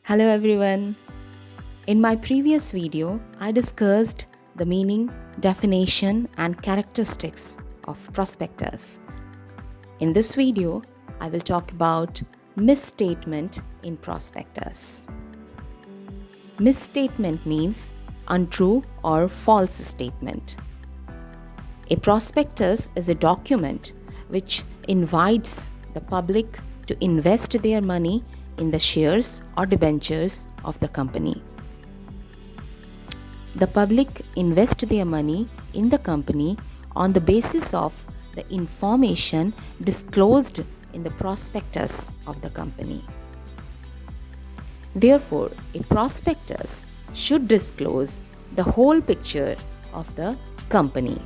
Hello everyone. In my previous video, I discussed the meaning, definition and characteristics of prospectus. In this video, I will talk about misstatement in prospectus. Misstatement means untrue or false statement. A prospectus is a document which invites the public to invest their money in the shares or debentures of the company. The public invest their money in the company on the basis of the information disclosed in the prospectus of the company. Therefore, a prospectus should disclose the whole picture of the company.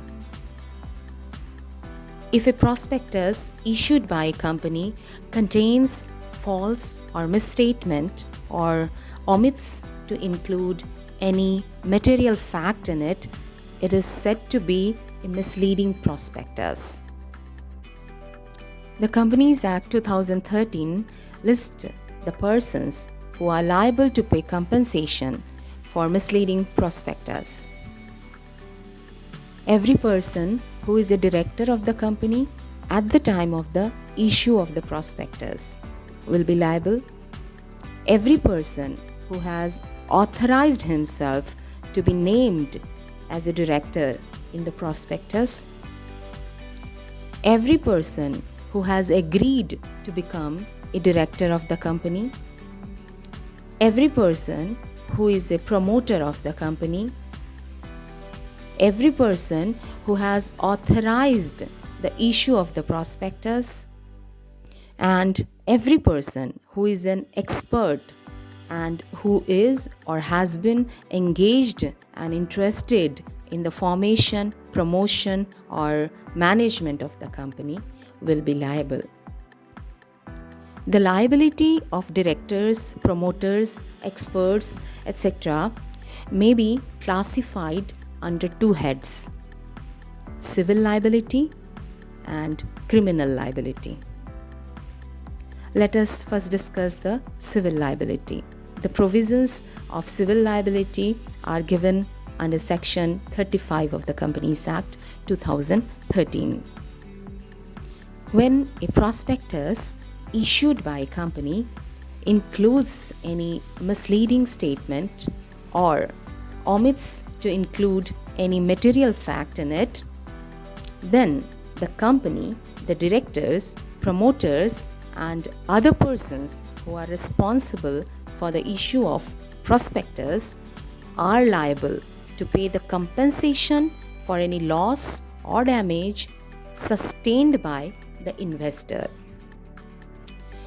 If a prospectus issued by a company contains false or misstatement or omits to include any material fact in it, it is said to be a misleading prospectus. The Companies Act 2013 lists the persons who are liable to pay compensation for misleading prospectus. Every person who is a director of the company at the time of the issue of the prospectus will be liable. Every person who has authorized himself to be named as a director in the prospectus, every person who has agreed to become a director of the company, every person who is a promoter of the company, every person who has authorized the issue of the prospectus, and every person who is an expert and who is or has been engaged and interested in the formation, promotion, or management of the company will be liable. The liability of directors, promoters, experts, etc. may be classified under two heads: civil liability and criminal liability. Let us first discuss the civil liability. The provisions of civil liability are given under Section 35 of the Companies Act 2013. When a prospectus issued by a company includes any misleading statement or omits to include any material fact in it, then the company, the directors, promoters, and other persons who are responsible for the issue of prospectus are liable to pay the compensation for any loss or damage sustained by the investor.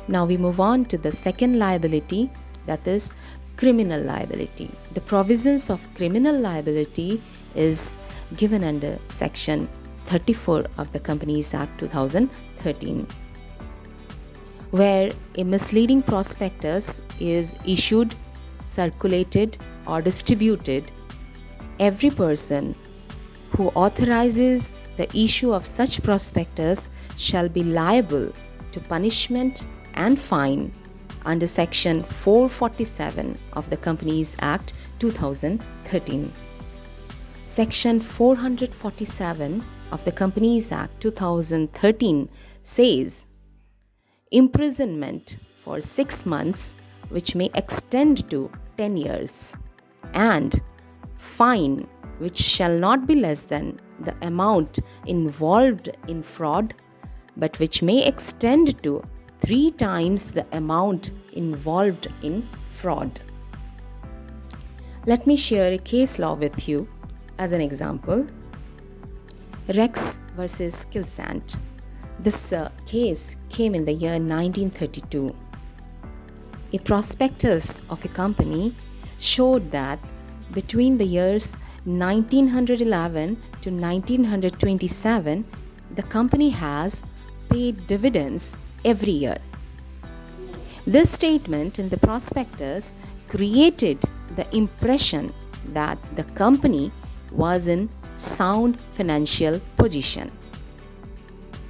Now we move on to the second liability, that is criminal liability. The provisions of criminal liability is given under Section 34 of the Companies Act 2013. Where a misleading prospectus is issued, circulated, or distributed, every person who authorizes the issue of such prospectus shall be liable to punishment and fine under Section 447 of the Companies Act 2013. Section 447 of the Companies Act 2013 says imprisonment for 6 months, which may extend to 10 years, and fine, which shall not be less than the amount involved in fraud, but which may extend to 3 times the amount involved in fraud. Let me share a case law with you as an example. Rex versus Kilsant. This case came in the year 1932. A prospectus of a company showed that between the years 1911 to 1927, the company has paid dividends every year. This statement in the prospectus created the impression that the company was in sound financial position.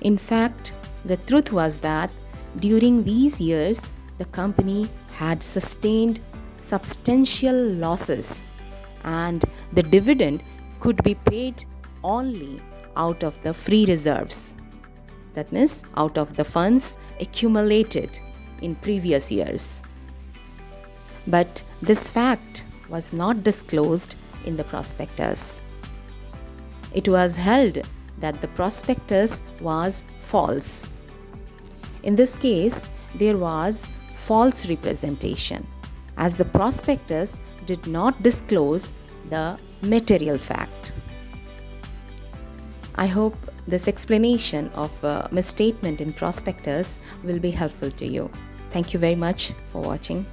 In fact, the truth was that during these years, the company had sustained substantial losses, and the dividend could be paid only out of the free reserves. That means out of the funds accumulated in previous years. But this fact was not disclosed in the prospectus. It was held that the prospectus was false. In this case, there was false representation, as the prospectus did not disclose the material fact. I hope this explanation of misstatement in prospectus will be helpful to you. Thank you very much for watching.